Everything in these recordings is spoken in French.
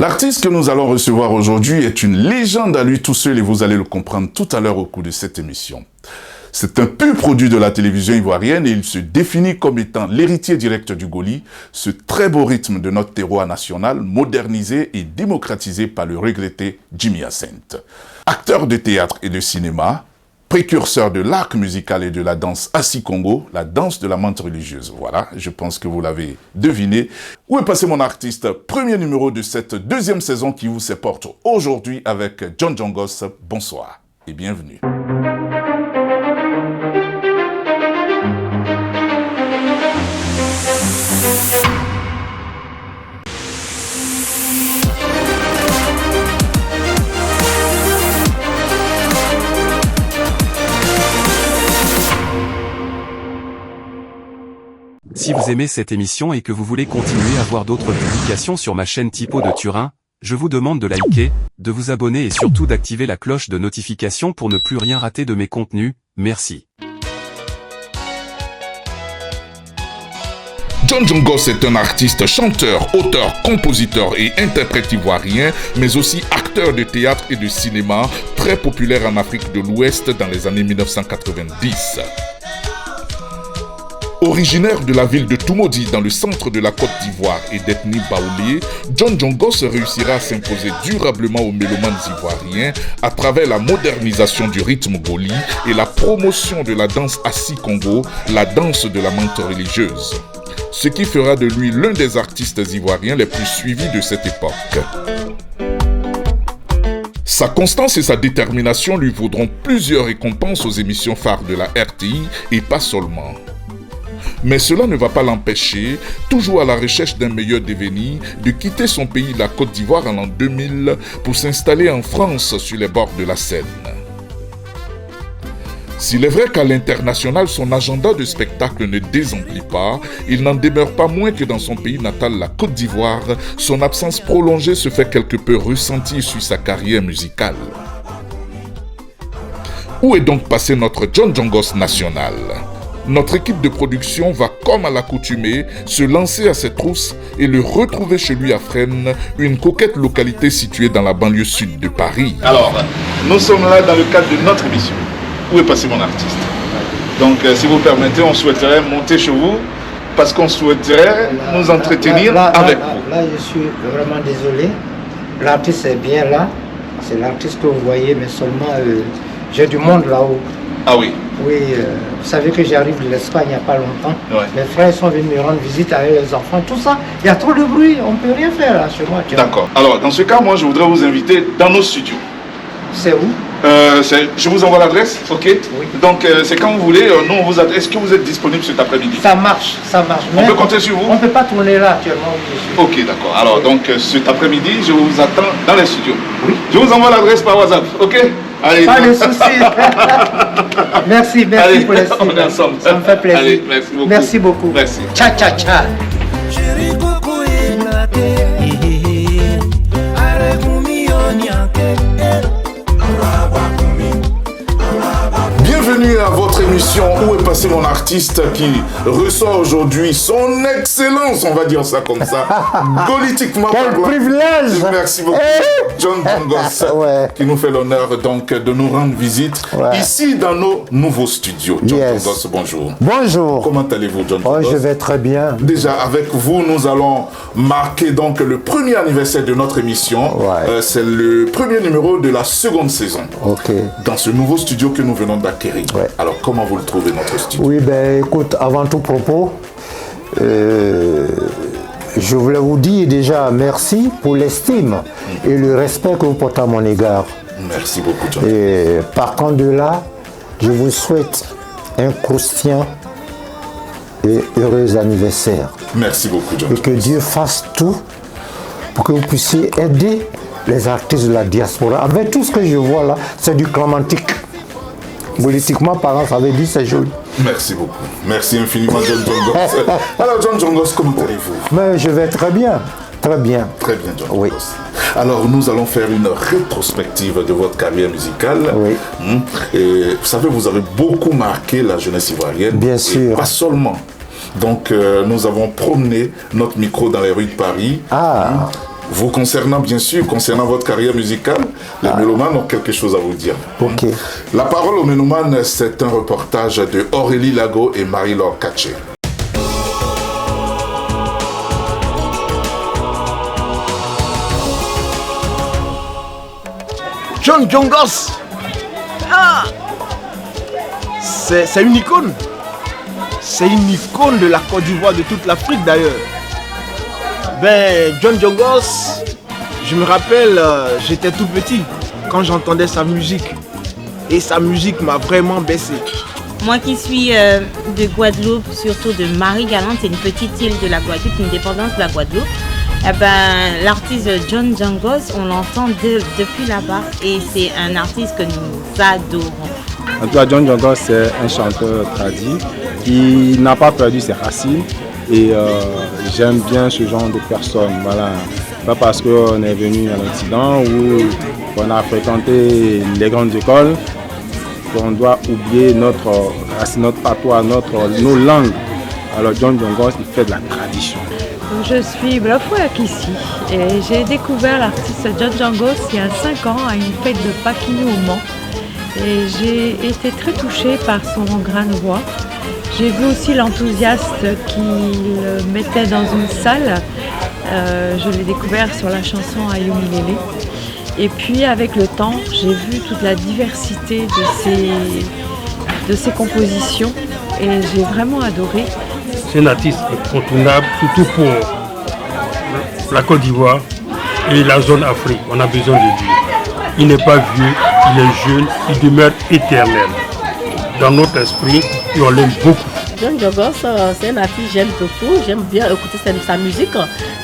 L'artiste que nous allons recevoir aujourd'hui est une légende à lui tout seul et vous allez le comprendre tout à l'heure au cours de cette émission. C'est un pur produit de la télévision ivoirienne et il se définit comme étant l'héritier direct du Goli, ce très beau rythme de notre terroir national, modernisé et démocratisé par le regretté Jimmy Hyacinthe. Acteur de théâtre et de cinéma, précurseur de l'art musical et de la danse Assis Congo, la danse de la menthe religieuse. Voilà, je pense que vous l'avez deviné. Où est passé mon artiste? Premier numéro de cette deuxième saison qui vous supporte aujourd'hui avec John Jongos. Bonsoir et bienvenue. Si vous aimez cette émission et que vous voulez continuer à voir d'autres publications sur ma chaîne Typo de Turin, je vous demande de liker, de vous abonner et surtout d'activer la cloche de notification pour ne plus rien rater de mes contenus. Merci. John Jongos est un artiste, chanteur, auteur, compositeur et interprète ivoirien, mais aussi acteur de théâtre et de cinéma, très populaire en Afrique de l'Ouest dans les années 1990. Originaire de la ville de Toumoudi dans le centre de la Côte d'Ivoire et d'ethnie baoulé, John Jongos réussira à s'imposer durablement aux mélomanes ivoiriens à travers la modernisation du rythme goli et la promotion de la danse Assis Congo, la danse de la menthe religieuse. Ce qui fera de lui l'un des artistes ivoiriens les plus suivis de cette époque. Sa constance et sa détermination lui vaudront plusieurs récompenses aux émissions phares de la RTI et pas seulement. Mais cela ne va pas l'empêcher, toujours à la recherche d'un meilleur devenir, de quitter son pays, la Côte d'Ivoire, en l'an 2000 pour s'installer en France sur les bords de la Seine. S'il est vrai qu'à l'international, son agenda de spectacle ne désemplit pas, il n'en demeure pas moins que dans son pays natal, la Côte d'Ivoire, son absence prolongée se fait quelque peu ressentir sur sa carrière musicale. Où est donc passé notre John Jongos national ? Notre équipe de production va, comme à l'accoutumée, se lancer à ses trousses et le retrouver chez lui à Fresnes, une coquette localité située dans la banlieue sud de Paris. Alors, nous sommes là dans le cadre de notre émission. Où est passé mon artiste? Donc, si vous permettez, on souhaiterait monter chez vous parce qu'on souhaiterait nous entretenir avec vous. Là, je suis vraiment désolé. L'artiste est bien là. C'est l'artiste que vous voyez, mais seulement j'ai du monde là-haut. Ah oui? Oui, vous savez que j'arrive de l'Espagne il n'y a pas longtemps. Ouais. Mes frères sont venus me rendre visite avec les enfants, tout ça. Il y a trop de bruit, on ne peut rien faire là chez moi. D'accord. Alors, dans ce cas, moi, je voudrais vous inviter dans nos studios. C'est où? Je vous envoie l'adresse, ok? Oui. Donc, c'est quand vous voulez. Nous, on vous adresse. Est-ce que vous êtes disponible cet après-midi? Ça marche, ça marche. On peut compter sur vous? On ne peut pas tourner là actuellement. Ok, d'accord. Alors, Oui. donc, cet après-midi, je vous attends dans les studios. Oui. Je vous envoie l'adresse par WhatsApp, ok? Allez. Pas de soucis. Merci Allez, pour les on est ensemble. Ça me fait plaisir. Allez, merci beaucoup. Merci beaucoup. Merci. Ciao, ciao, ciao. Bienvenue à votre émission Où est passé mon artiste qui reçoit aujourd'hui son excellence, on va dire ça comme ça, politiquement Quel parlant. privilège. Merci beaucoup, John Jongos, Ouais. qui nous fait l'honneur donc de nous rendre visite ici dans nos nouveaux studios. John Jongos, bonjour. Bonjour. Comment allez-vous, John Oh, Jongos? je vais très bien. Déjà, avec vous, nous allons marquer donc le premier anniversaire de notre émission. Ouais. C'est le premier numéro de la seconde saison. Ok. Dans ce nouveau studio que nous venons d'acquérir. Ouais. Alors, comment vous le trouvez, notre studio? Oui, ben écoute, avant tout propos, je voulais vous dire déjà merci pour l'estime et le respect que vous portez à mon égard. Merci beaucoup, John. Et par contre de là, je vous souhaite un croustillant et heureux anniversaire. Merci beaucoup, John. Et que Dieu fasse tout pour que vous puissiez aider les artistes de la diaspora. Avec tout ce que je vois là, c'est du clamantique. Politiquement parlant, ça veut dire c'est joli. Merci beaucoup. Merci infiniment, John Jongos. Alors, John Jongos, comment allez-vous? Mais je vais très bien. Très bien. Très bien, John. Oui. Alors, nous allons faire une rétrospective de votre carrière musicale. Oui. Et vous savez, vous avez beaucoup marqué la jeunesse ivoirienne. Bien sûr. Et pas seulement. Donc, nous avons promené notre micro dans les rues de Paris. Vous concernant, bien sûr, concernant votre carrière musicale, les mélomanes ont quelque chose à vous dire. Ok. La parole aux mélomanes, c'est un reportage de Aurélie Lago et Marie-Laure Katché. John Jongos, c'est une icône. C'est une icône de la Côte d'Ivoire, de toute l'Afrique d'ailleurs. Ben, John Jongos, je me rappelle, j'étais tout petit quand j'entendais sa musique. Et sa musique m'a vraiment baissé. Moi qui suis de Guadeloupe, surtout de Marie-Galante, c'est une petite île de la Guadeloupe, une dépendance de la Guadeloupe. Eh ben, l'artiste John Jongos, on l'entend depuis là-bas et c'est un artiste que nous adorons. En tout cas, John Jongos, c'est un chanteur tradit qui n'a pas perdu ses racines et j'aime bien ce genre de personnes. Voilà. Pas parce qu'on est venu à l'Occident ou qu'on a fréquenté les grandes écoles qu'on doit oublier notre racine, notre patois, nos langues. Alors John Jongos, il fait de la tradition. Je suis Blafouak ici et j'ai découvert l'artiste John Jongos il y a 5 ans à une fête de Paquinou au Mans. Et j'ai été très touchée par son grain de voix. J'ai vu aussi l'enthousiasme qu'il mettait dans une salle. Je l'ai découvert sur la chanson Ayumi Lele. Et puis avec le temps, j'ai vu toute la diversité de ses compositions et j'ai vraiment adoré. C'est un artiste incontournable, surtout pour la Côte d'Ivoire et la zone Afrique. On a besoin de lui. Il n'est pas vieux, il est jeune, il demeure éternel. Dans notre esprit, et on l'aime beaucoup. John Jongos, c'est un artiste que j'aime beaucoup. J'aime bien écouter sa musique.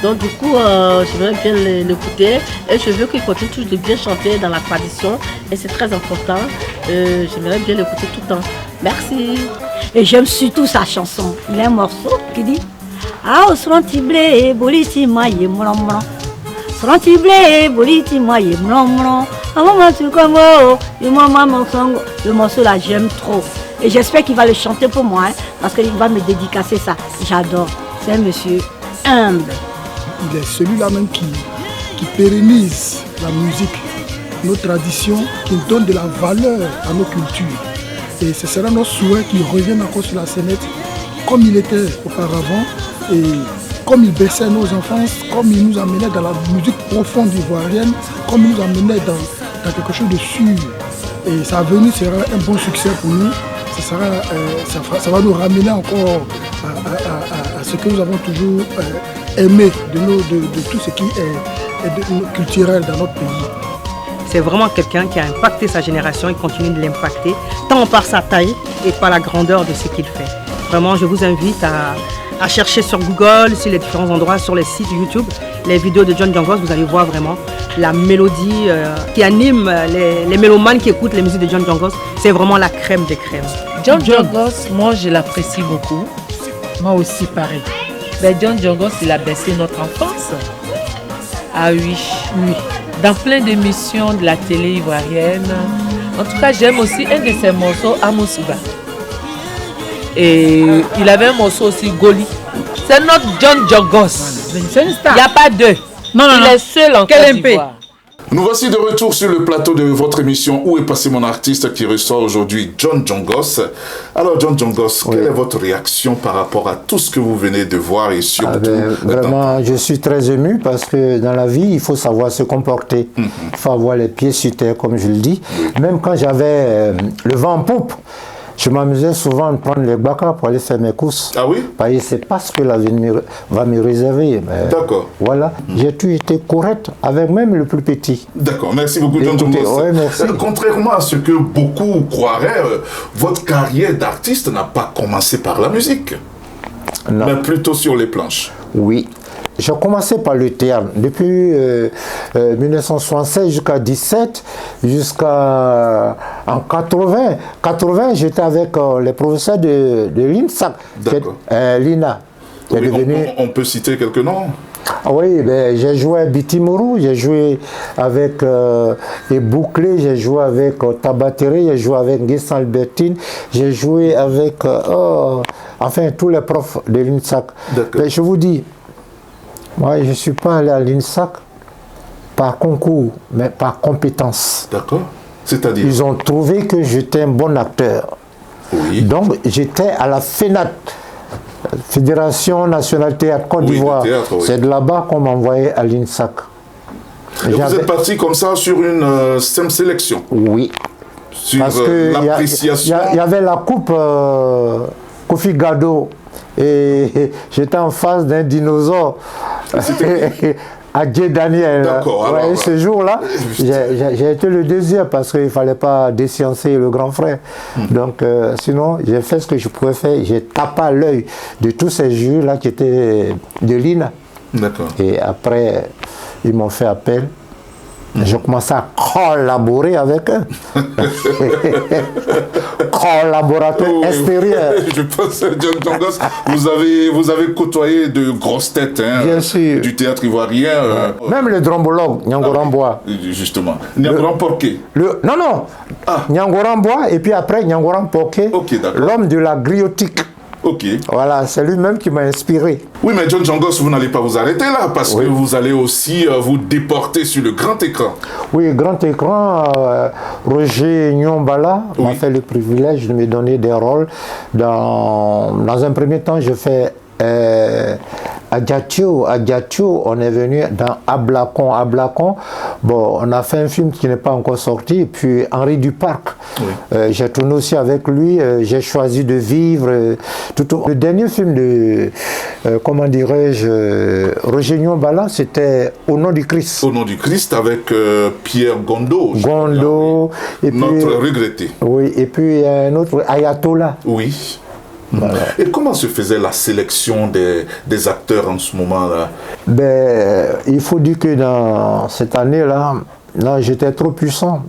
Donc du coup, j'aimerais bien l'écouter. Et je veux qu'il continue toujours de bien chanter dans la tradition. Et c'est très important. J'aimerais bien l'écouter tout le temps. Merci. Et j'aime surtout sa chanson. Il y a un morceau qui dit Ah, Srantiblé, Boliti Maye, Mouramouram. Srantiblé, Boliti Maye, Mouramouram. Le morceau là, j'aime trop. Et j'espère qu'il va le chanter pour moi, hein, parce qu'il va me dédicacer ça. J'adore. C'est un monsieur humble. Il est celui-là même qui pérennise la musique, nos traditions, qui donne de la valeur à nos cultures. Et ce sera notre souhait qu'il revienne encore sur la scénette comme il était auparavant et comme il berçait nos enfances, comme il nous amenait dans la musique profonde ivoirienne, comme il nous amenait dans quelque chose de sûr. Et sa venue sera un bon succès pour nous. Ça va nous ramener encore à ce que nous avons toujours aimé de tout ce qui est culturel dans notre pays. C'est vraiment quelqu'un qui a impacté sa génération et continue de l'impacter, tant par sa taille et par la grandeur de ce qu'il fait. Vraiment, je vous invite à chercher sur Google, sur les différents endroits, sur les sites YouTube, les vidéos de John Jongos. Vous allez voir vraiment la mélodie qui anime les mélomanes qui écoutent les musiques de John Jongos. C'est vraiment la crème des crèmes. John Jongos, moi je l'apprécie beaucoup. Moi aussi pareil. Mais John Jongos, il a baissé notre enfance. Ah oui, oui. Dans plein d'émissions de la télé ivoirienne. En tout cas, j'aime aussi un de ses morceaux, Amosiba. Et il avait un morceau aussi, Goli. C'est notre John Jongos. Il n'y a pas deux. Non, il est seul en Côte d'Ivoire. Nous voici de retour sur le plateau de votre émission Où est passé mon artiste qui reçoit aujourd'hui John Jongos. Alors John Jongos, oui. Quelle est votre réaction par rapport à tout ce que vous venez de voir et surtout... vraiment, je suis très ému parce que dans la vie, il faut savoir se comporter. Il faut avoir les pieds sur terre, comme je le dis. Même quand j'avais le vent en poupe, je m'amusais souvent à prendre les bacas pour aller faire mes courses. Ah oui? Parce que c'est pas ce que l'avenir va me réserver. D'accord. Voilà, j'ai toujours été correct avec même le plus petit. D'accord, merci beaucoup John Jongos. Ouais, merci. Contrairement à ce que beaucoup croiraient, votre carrière d'artiste n'a pas commencé par la musique, non. Mais plutôt sur les planches. Oui. J'ai commencé par le théâtre depuis 1976 jusqu'à 17, jusqu'à en 80. 80, j'étais avec les professeurs de l'INSAC, Lina. Oui, on peut citer quelques noms. Ah oui, ben, j'ai joué à Bitimuru, j'ai joué avec Bouclé, j'ai joué avec Tabatere, j'ai joué avec Guessin Albertine, j'ai joué avec enfin tous les profs de l'INSAC. Mais je vous dis, moi je ne suis pas allé à l'INSAC par concours, mais par compétence. D'accord. C'est-à-dire? Ils ont trouvé que j'étais un bon acteur. Oui. Donc j'étais à la FENAT, Fédération Nationale Théâtre Côte d'Ivoire. Oui. C'est de là-bas qu'on m'envoyait à l'INSAC. Et vous êtes parti comme ça sur une simple sélection? Oui. Sur parce que l'appréciation. il y avait la coupe Kofi Gado et j'étais en face d'un dinosaure. Adjé Daniel. D'accord. Ouais, ce jour-là, j'ai été le deuxième parce qu'il ne fallait pas déciencer le grand frère. Donc, sinon, j'ai fait ce que je pouvais faire. J'ai tapé à l'œil de tous ces jurys-là qui étaient de l'INA. D'accord. Et après, ils m'ont fait appel. J'ai commencé à collaborer avec eux. Collaborateur extérieur. Je pense, John Jongos, vous avez côtoyé de grosses têtes bien sûr. Du théâtre ivoirien. Même le drombologue, Nyangorambois. Justement. Nyangoramporké. Non. Nyangorambois et puis après Nyangoramporké, l'homme de la griotique. Ok. Voilà, c'est lui-même qui m'a inspiré. Oui, mais John Jongos, vous n'allez pas vous arrêter là, parce que vous allez aussi vous déporter sur le grand écran. Oui, grand écran, Roger Nyombala m'a fait le privilège de me donner des rôles. Dans un premier temps, je fais Adjatio, on est venu dans Ablacon. Bon, on a fait un film qui n'est pas encore sorti. Et puis Henri Duparc, j'ai tourné aussi avec lui. J'ai choisi de vivre. Le dernier film de, comment dirais-je, Roger Nyombala, c'était Au nom du Christ. Au nom du Christ avec Pierre Gondo. Et puis, notre regretté. Oui, et puis un autre, Ayatollah. Oui. Voilà. Et comment se faisait la sélection des acteurs en ce moment-là? Il faut dire que dans cette année-là, j'étais trop puissant.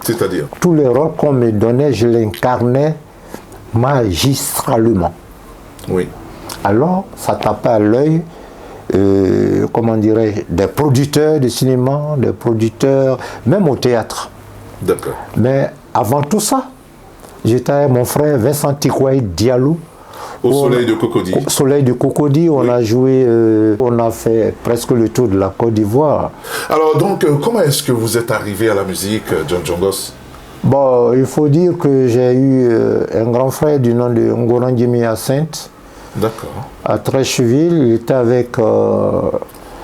C'est-à-dire? Tous les rôles qu'on me donnait, je l'incarnais magistralement. Oui. Alors, ça tapait à l'œil, comment dirais-je, des producteurs de cinéma, des producteurs, même au théâtre. D'accord. Mais avant tout ça, j'étais avec mon frère Vincent Tikwaï Diallo. Au Soleil de Cocody. Au Soleil de Cocody, on a joué, on a fait presque le tour de la Côte d'Ivoire. Alors donc, comment est-ce que vous êtes arrivé à la musique, John Jongos? Bon, il faut dire que j'ai eu un grand frère du nom de Ngoran Jimmy Hyacinthe. D'accord. À Trécheville, il était avec...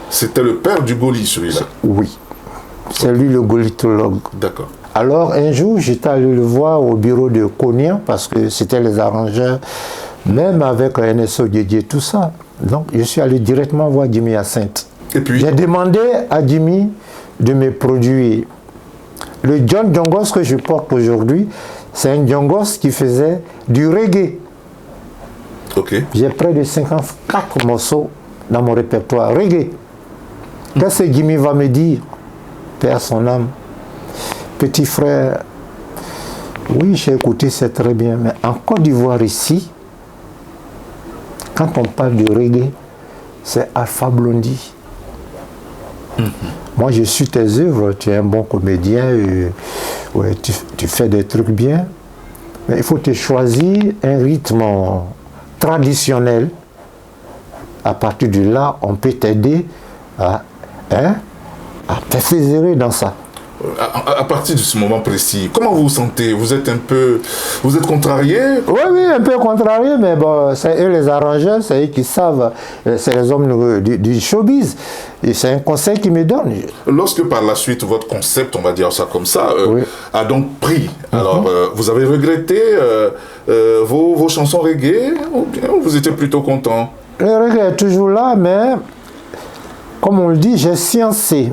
C'était le père du Goli, celui-là? Oui. C'est lui le golitologue. D'accord. Alors un jour, j'étais allé le voir au bureau de Konya parce que c'était les arrangeurs, même avec NSO Didier, tout ça. Donc je suis allé directement voir Jimmy Hyacinthe. Et puis j'ai demandé à Jimmy de me produire. Le John Jongos que je porte aujourd'hui, c'est un Jongos qui faisait du reggae. Ok. J'ai près de 54 morceaux dans mon répertoire reggae. Qu'est-ce que Jimmy va me dire? Père son âme. Petit frère, oui, j'ai écouté, c'est très bien, mais en Côte d'Ivoire ici, quand on parle de reggae, c'est Alpha Blondy. Moi, je suis tes œuvres, tu es un bon comédien, ouais, tu fais des trucs bien, mais il faut te choisir un rythme traditionnel. À partir de là, on peut t'aider à persévérer dans ça. À partir de ce moment précis, comment vous vous sentez? Vous êtes contrarié? Oui, un peu contrarié, mais bon, c'est eux les arrangeurs, c'est eux qui savent, c'est les hommes du showbiz. Et c'est un conseil qu'ils me donnent. Lorsque par la suite, votre concept, on va dire ça comme ça, a donc pris, alors vous avez regretté vos chansons reggae ou bien vous étiez plutôt content? Le reggae est toujours là, mais comme on le dit, j'ai sciencé.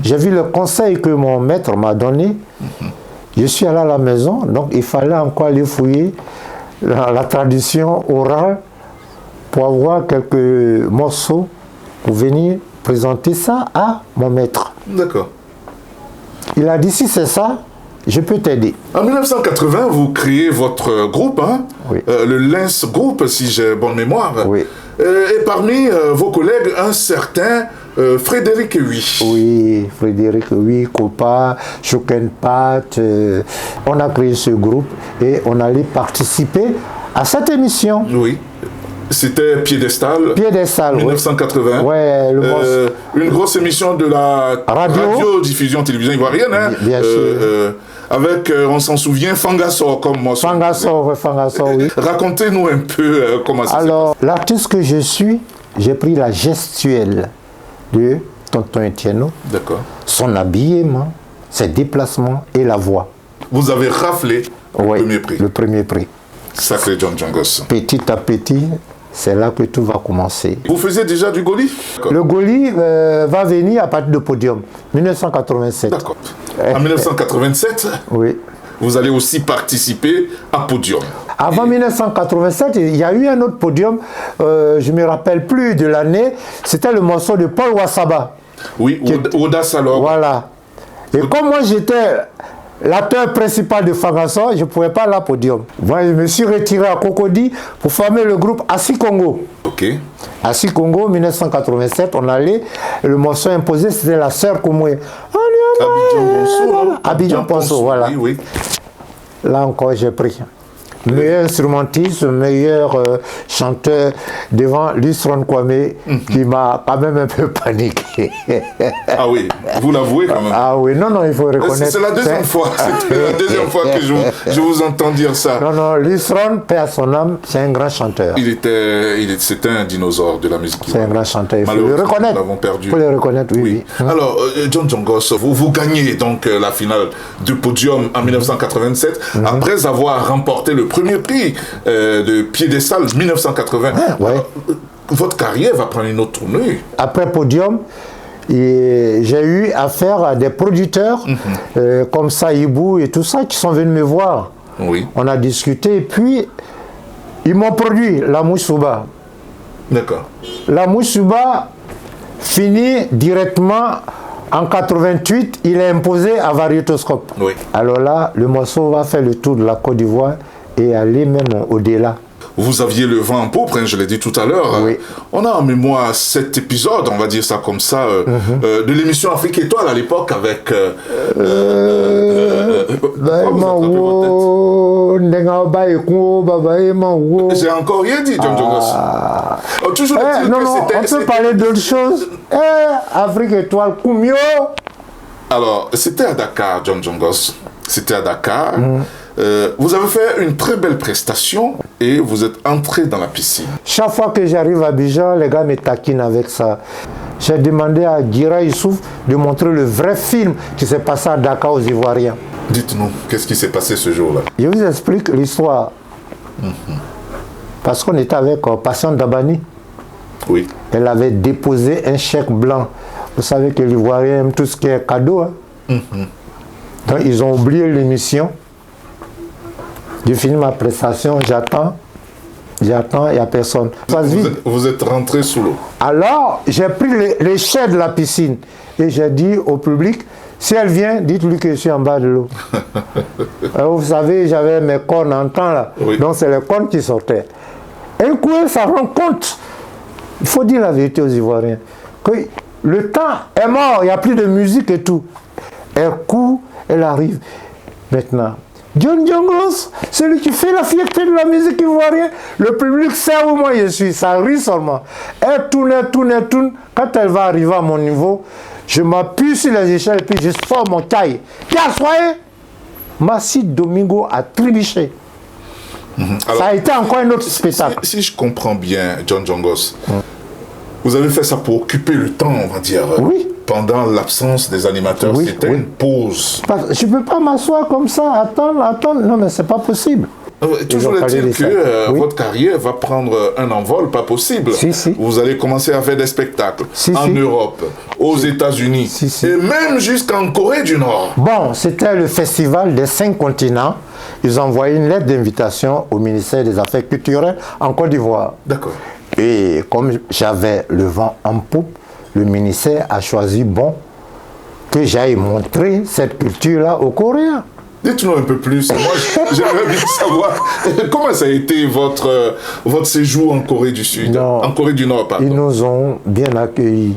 J'ai vu le conseil que mon maître m'a donné. Je suis allé à la maison, donc il fallait encore aller fouiller la tradition orale pour avoir quelques morceaux pour venir présenter ça à mon maître. D'accord. Il a dit, si c'est ça, je peux t'aider. En 1980, vous créez votre groupe, hein? Oui. Le Lens Group, si j'ai bonne mémoire. Oui. Et parmi vos collègues, un certain Frédéric Huy. Oui, Frédéric Huy, Copa, Chokenpat. On a créé ce groupe et on allait participer à cette émission. Oui. C'était Piédestal. Piédestal, 1980. Ouais, une grosse émission de la radio-diffusion télévision ivoirienne. Hein, bien sûr. Avec, on s'en souvient, Fangassor comme moi. Fangassor, oui. Racontez-nous un peu comment ça s'est passé. Alors, l'artiste que je suis, j'ai pris la gestuelle de Tonton Etienne. D'accord. Son habillement, ses déplacements et la voix. Vous avez raflé le premier prix. Le premier prix. Sacré John Djongos. Petit à petit, c'est là que tout va commencer. Vous faisiez déjà du Goli? Le Goli va venir à partir du podium, 1987. D'accord. En 1987, oui. Vous allez aussi participer à Podium. Avant 1987, il y a eu un autre podium, je ne me rappelle plus de l'année, c'était le morceau de Paul Wassaba. Oui, Oda Salor. Voilà. Et comme moi j'étais l'acteur principal de Fangassor, je ne pouvais pas aller à Podium. Moi, je me suis retiré à Cocody pour former le groupe Assis Congo. Ok. Assis Congo, 1987, on allait, le morceau imposé, c'était la sœur Koumoué. Abidjan Ponceau, voilà. Oui, oui. Là encore, j'ai pris. Meilleur instrumentiste, meilleur chanteur devant Lustron Kwame, qui m'a quand même un peu paniqué. Ah oui, vous l'avouez quand même. Ah oui, non, il faut reconnaître. C'est la deuxième fois, c'était la deuxième fois que je vous entends dire ça. Non, Lustron, paix à son âme, c'est un grand chanteur. C'était un dinosaure de la musique. C'est un grand chanteur, il faut le reconnaître. Nous l'avons perdu. Il faut le reconnaître, oui. Alors, John Djongos, vous gagnez donc la finale du Podium en 1987, après avoir remporté le premier prix de Piédestal 1980. Votre carrière va prendre une autre tournure. Après Podium, j'ai eu affaire à des producteurs comme Saïbou et tout ça qui sont venus me voir. Oui. On a discuté et puis ils m'ont produit La Moussouba. D'accord. La Moussouba finit directement en 88, il est imposé à Variétoscope. Oui. Alors là, le morceau va faire le tour de la Côte d'Ivoire et aller même au-delà. Vous aviez le vent en poupe, je l'ai dit tout à l'heure. Oui. On a en mémoire cet épisode, on va dire ça comme ça, de l'émission Afrique Étoile à l'époque avec... J'ai encore rien dit, John Djongos. Toujours on peut parler d'autre chose. Afrique Étoile, Koumio. Alors, c'était à Dakar, John Djongos. C'était à Dakar. Vous avez fait une très belle prestation et vous êtes entré dans la piscine. Chaque fois que j'arrive à Abidjan, les gars me taquinent avec ça. J'ai demandé à Gira Youssouf de montrer le vrai film qui s'est passé à Dakar aux Ivoiriens. Dites-nous, qu'est-ce qui s'est passé ce jour-là? Je vous explique l'histoire. Parce qu'on était avec Passion Dabani. Oui. Elle avait déposé un chèque blanc. Vous savez que l'Ivoirien aime tout ce qui est cadeau. Hein? Donc ils ont oublié l'émission. J'ai fini ma prestation, j'attends, il n'y a personne. Vous êtes rentré sous l'eau. Alors, j'ai pris l'échelle de la piscine et j'ai dit au public, si elle vient, dites-lui que je suis en bas de l'eau. Vous savez, j'avais mes cornes en temps là, donc c'est les cornes qui sortaient. Un coup, ça rend compte, il faut dire la vérité aux Ivoiriens, que le temps est mort, il n'y a plus de musique et tout. Elle court, elle arrive. Maintenant, John Djongos, celui qui fait la fierté de la musique ivoirienne, le public sait où moi je suis, ça rit seulement. Elle tourne. Quand elle va arriver à mon niveau, je m'appuie sur les échelles et puis je sors mon caille. Bien soyez, Massi Domingo a trébuché. Alors, ça a été encore un autre spectacle. Si je comprends bien, John Djongos, vous avez fait ça pour occuper le temps, on va dire. Oui. Pendant l'absence des animateurs, c'était une pause. Je ne peux pas m'asseoir comme ça, attendre. Non, mais c'est pas possible. Toujours est-il que votre carrière va prendre un envol, pas possible. Si. Vous allez commencer à faire des spectacles en Europe, aux États-Unis, et même jusqu'en Corée du Nord. Bon, c'était le festival des 5 continents. Ils ont envoyé une lettre d'invitation au ministère des Affaires culturelles en Côte d'Ivoire. D'accord. Et comme j'avais le vent en poupe, le ministère a choisi que j'aille montrer cette culture-là aux Coréens. Dites-nous un peu plus. Moi, j'aimerais bien savoir comment ça a été votre séjour en Corée du Sud, en Corée du Nord, pardon. Ils nous ont bien accueillis.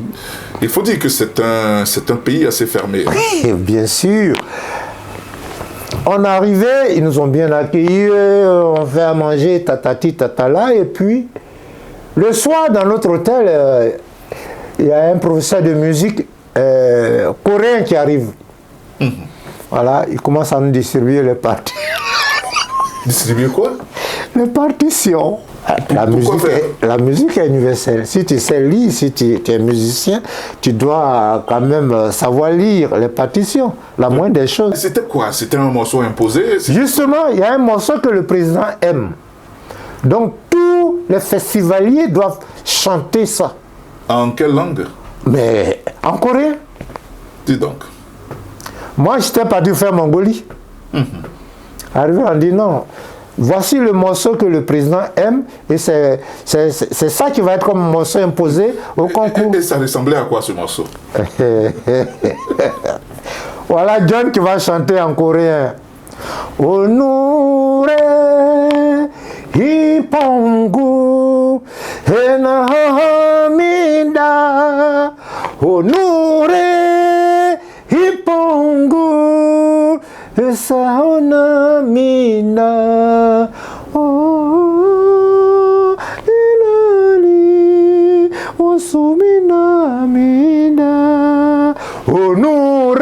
Il faut dire que c'est un pays assez fermé. Oui, bien sûr. On est arrivé, ils nous ont bien accueillis, on fait à manger, tatati, tatala, et puis Le soir, dans notre hôtel, il y a un professeur de musique coréen qui arrive. Voilà, il commence à nous distribuer les parties. Distribuer quoi? Les partitions. La musique est universelle. Si tu sais lire, si tu es musicien, tu dois quand même savoir lire les partitions, la moindre des choses. C'était quoi? C'était un morceau imposé? Justement, il y a un morceau que le président aime. Donc tous les festivaliers doivent chanter ça. En quelle langue? Mais en coréen. Dis donc. Moi, j'étais parti faire Mongolie. Arrivé, on dit non. Voici le morceau que le président aime et c'est ça qui va être comme un morceau imposé au concours. Et ça ressemblait à quoi ce morceau? Voilà John qui va chanter en coréen. Onure hipongu enamida Onure hipongu Sauna mina oh inali osumina mina Onure.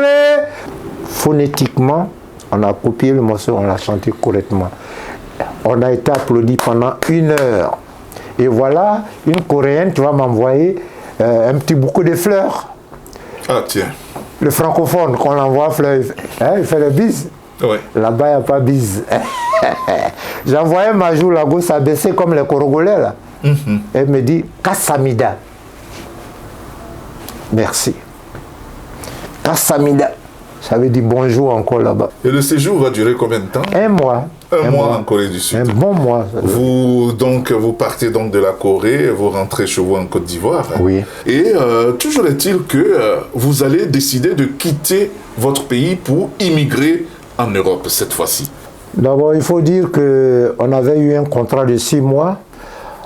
Phonétiquement, on a copié le morceau, on l'a chanté correctement. On a été applaudi pendant 1 heure. Et voilà une Coréenne qui va m'envoyer un petit bouquet de fleurs. Ah tiens. Le francophone, qu'on l'envoie fleurs, il fait le bise. Ouais. Là-bas, il n'y a pas bise. J'envoyais Majou Lago s'abaisser comme les Corogolais là. Elle me dit Kassamida. Merci. Kassamida. Ça veut dire bonjour encore là-bas. Et le séjour va durer combien de temps? 1 mois. Un mois en Corée du Sud. Un bon mois. Vous partez donc de la Corée, vous rentrez chez vous en Côte d'Ivoire. Oui. Et toujours est-il que vous allez décider de quitter votre pays pour immigrer en Europe cette fois-ci. D'abord, il faut dire qu'on avait eu un contrat de 6 mois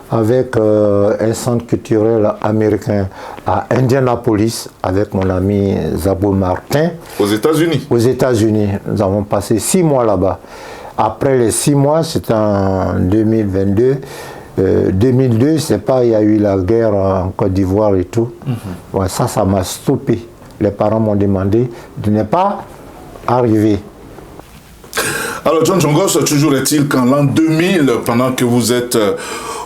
avec un centre culturel américain à Indianapolis avec mon ami Zabo Martin. Aux États-Unis? Aux États-Unis. Nous avons passé 6 mois là-bas. Après les 6 mois, c'était en 2022. 2002, c'est pas, il y a eu la guerre en Côte d'Ivoire et tout. Ouais, ça m'a stoppé. Les parents m'ont demandé de ne pas arriver. Alors John Jongos, toujours est-il qu'en l'an 2000, pendant que vous êtes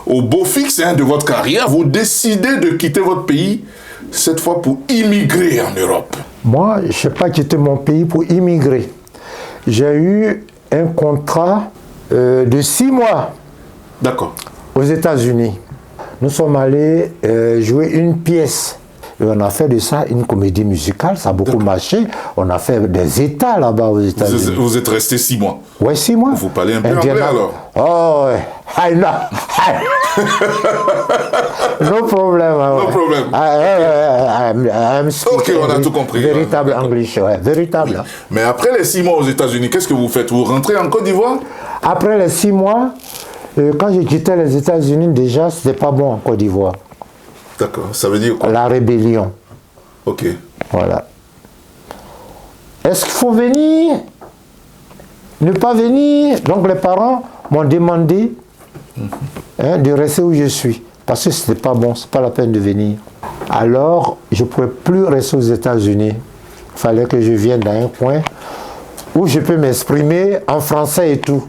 au beau fixe de votre carrière, vous décidez de quitter votre pays, cette fois pour immigrer en Europe. Moi, je n'ai pas quitté mon pays pour immigrer. J'ai eu un contrat de 6 mois. D'accord. Aux États-Unis. Nous sommes allés jouer une pièce. Et on a fait de ça une comédie musicale, ça a beaucoup marché. On a fait des États là-bas aux États-Unis. Vous êtes resté 6 mois? Oui, 6 mois. Vous parlez un peu anglais alors? Oh, ouais. No problem. No problem. I'm ok, on a tout compris. Véritable English, ouais, véritable. Oui. Mais après les 6 mois aux États-Unis, qu'est-ce que vous faites? Vous rentrez en Côte d'Ivoire? Après les 6 mois, quand j'ai quitté les États-Unis, déjà, c'était pas bon en Côte d'Ivoire. D'accord, ça veut dire quoi? La rébellion. Ok. Voilà. Est-ce qu'il faut venir? Ne pas venir? Donc les parents m'ont demandé de rester où je suis. Parce que ce n'était pas bon, ce n'est pas la peine de venir. Alors, je ne pouvais plus rester aux États-Unis. Il fallait que je vienne dans un coin où je peux m'exprimer en français et tout.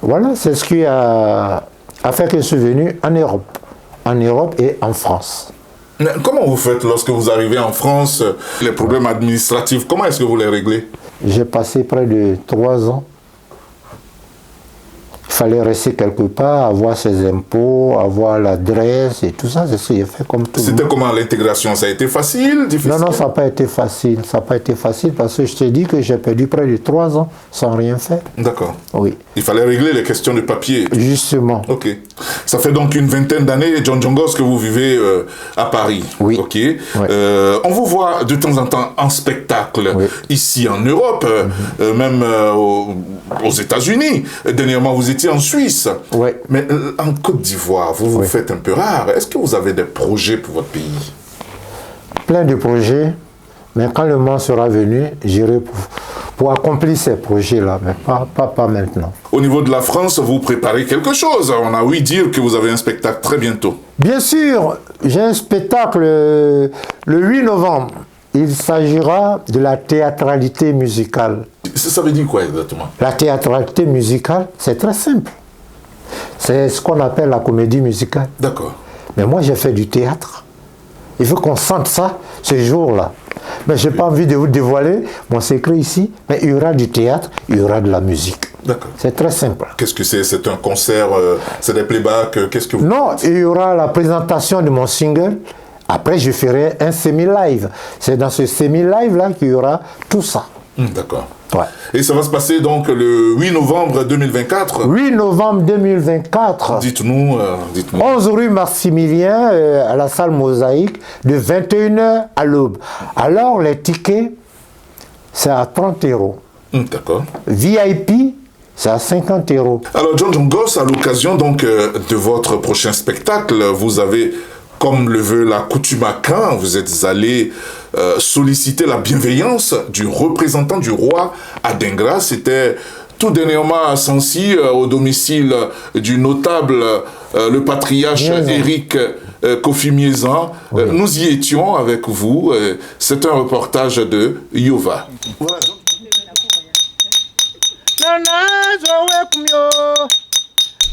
Voilà, c'est ce qui a fait que je suis venu en Europe. En Europe et en France. Mais comment vous faites lorsque vous arrivez en France, les problèmes administratifs, comment est-ce que vous les réglez? J'ai passé près de 3 ans. Il fallait rester quelque part, avoir ses impôts, avoir l'adresse et tout ça, c'est ce que j'ai fait comme tout. C'était comment l'intégration? Ça a été facile, difficile? Non, ça n'a pas été facile. Ça n'a pas été facile parce que je te dis que j'ai perdu près de 3 ans sans rien faire. D'accord. Oui. Il fallait régler les questions de papier. Justement. Ok. Ça fait donc une vingtaine d'années, John Jongos, que vous vivez à Paris. Oui. Ok. Oui. On vous voit de temps en temps en spectacle ici en Europe, même aux États-Unis. Dernièrement, vous étiez en Suisse. Oui. Mais en Côte d'Ivoire, vous vous faites un peu rare. Est-ce que vous avez des projets pour votre pays? Plein de projets. Mais quand le moment sera venu, j'irai pour accomplir ces projets-là, mais pas maintenant. Au niveau de la France, vous préparez quelque chose. On a ouï dire que vous avez un spectacle très bientôt. Bien sûr, j'ai un spectacle le 8 novembre. Il s'agira de la théâtralité musicale. Ça veut dire quoi exactement? La théâtralité musicale, c'est très simple. C'est ce qu'on appelle la comédie musicale. D'accord. Mais moi, j'ai fait du théâtre. Il faut qu'on sente ça ce jour-là. Mais je n'ai pas envie de vous dévoiler mon secret ici, mais il y aura du théâtre, il y aura de la musique. D'accord. C'est très simple. Qu'est-ce que c'est? C'est un concert, c'est des playbacks, qu'est-ce que vous... Non, il y aura la présentation de mon single. Après, je ferai un semi-live. C'est dans ce semi-live-là qu'il y aura tout ça. D'accord. Ouais. Et ça va se passer donc le 8 novembre 2024. 8 novembre 2024. Dites-nous. 11 rue Maximilien, à la salle Mosaïque, de 21h à l'aube. Alors, les tickets, c'est à 30 €. D'accord. VIP, c'est à 50 €. Alors, John Jongos, à l'occasion donc de votre prochain spectacle, vous avez, comme le veut la coutume à Caen, vous êtes allé solliciter la bienveillance du représentant du roi à Dengra. C'était tout dernièrement à Sancy, au domicile du notable, le patriarche Éric Kofi Miezan. Oui. Nous y étions avec vous. C'est un reportage de Yova. Voilà.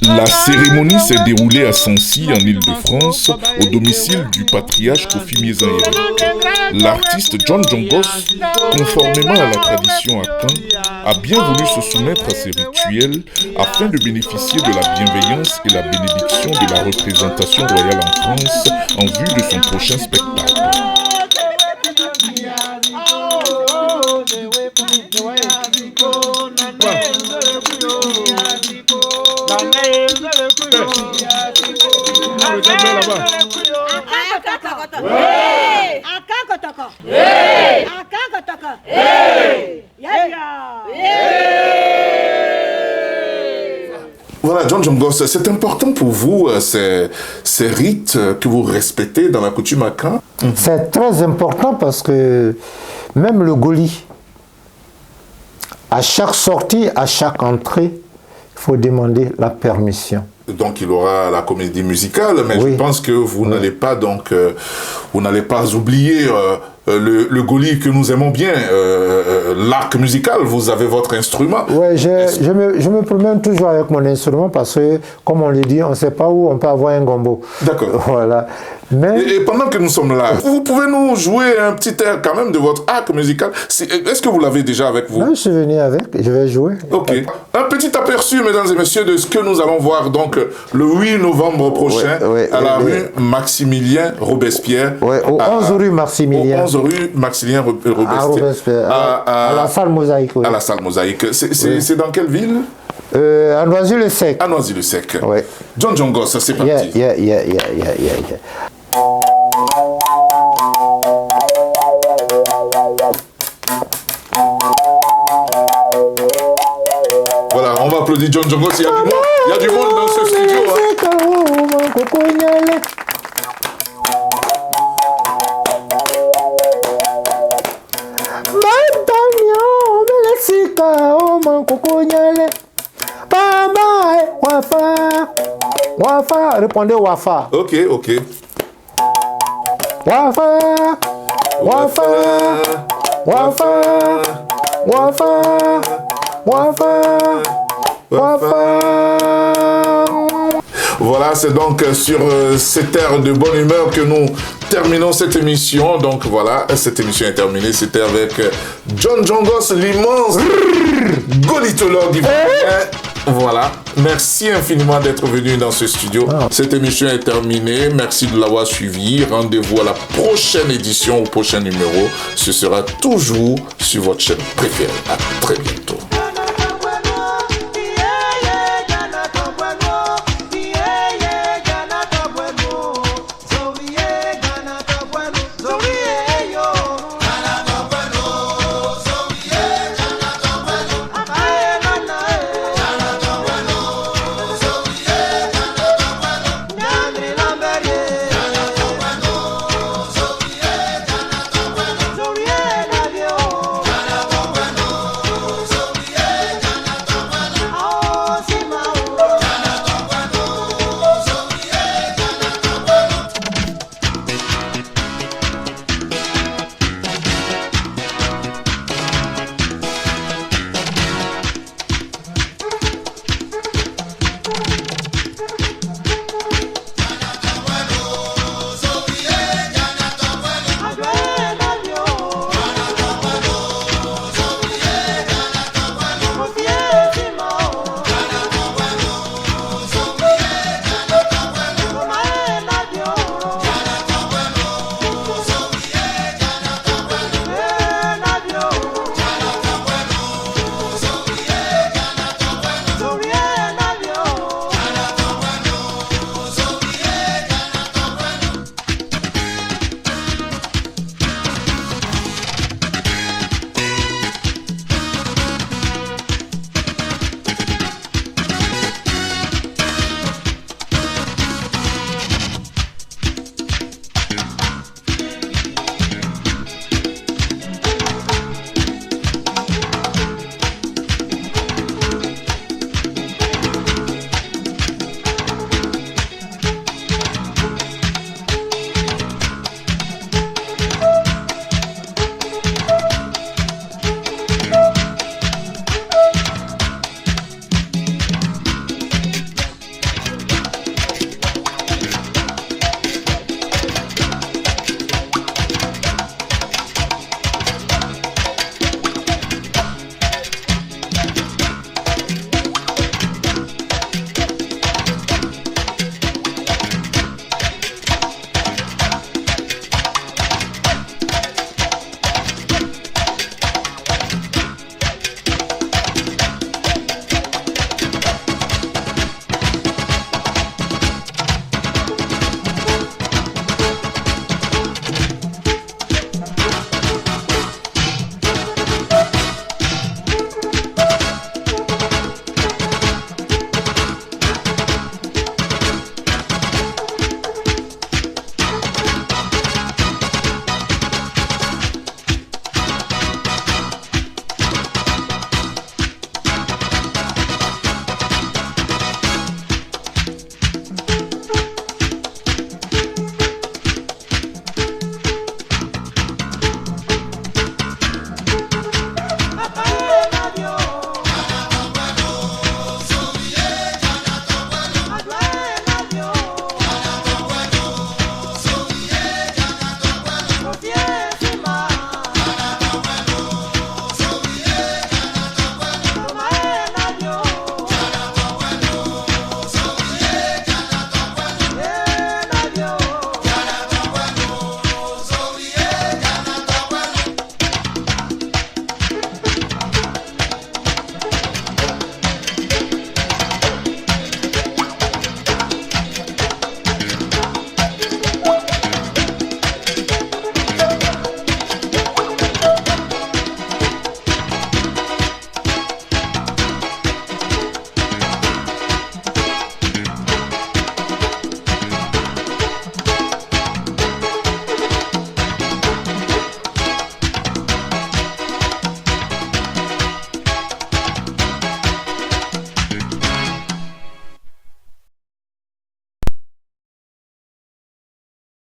La cérémonie s'est déroulée à Sancy, en Île-de-France, au domicile du patriarche Kofi Miezan Éric. L'artiste John Jongos, conformément à la tradition à Caen, a bien voulu se soumettre à ces rituels afin de bénéficier de la bienveillance et la bénédiction de la représentation royale en France en vue de son prochain spectacle. Voilà, John Jongos, c'est important pour vous, ces rites que vous respectez dans la coutume à Caen? C'est très important parce que même le Goli, à chaque sortie, à chaque entrée, il faut demander la permission. Donc il aura la comédie musicale, mais oui. Je pense que vous n'allez pas donc vous n'allez pas oublier le Goli que nous aimons bien, l'arc musical. Vous avez votre instrument. Oui, je me promène toujours avec mon instrument parce que, comme on le dit, on ne sait pas où on peut avoir un gombo. D'accord. Voilà. Mais... Et pendant que nous sommes là, vous pouvez nous jouer un petit air quand même de votre arc musical. Est-ce que vous l'avez déjà avec vous? Non, je suis venu avec, je vais jouer. Ok. Un petit aperçu, mesdames et messieurs, de ce que nous allons voir donc le 8 novembre prochain à la rue Maximilien Robespierre. Oui, au 11 rue Maximilien. Au 11 rue Maximilien Robespierre. À la salle Mosaïque. Oui. À la salle Mosaïque. C'est dans quelle ville? À Noisy-le-Sec. À Noisy-le-Sec. Oui. John Jongos, c'est parti. Yeah. Voilà, on va applaudir John Jongos. Il y a du monde dans ce studio. Wafa, répondez Wafa. Ok. Wafa. Voilà, c'est donc sur cet air de bonne humeur que nous terminons cette émission. Donc voilà, cette émission est terminée. C'était avec John Jongos, l'immense golitologue. Voilà, merci infiniment d'être venu dans ce studio. Cette émission est terminée. Merci de l'avoir suivi. Rendez-vous à la prochaine édition, au prochain numéro. Ce sera toujours sur votre chaîne préférée. À très bientôt.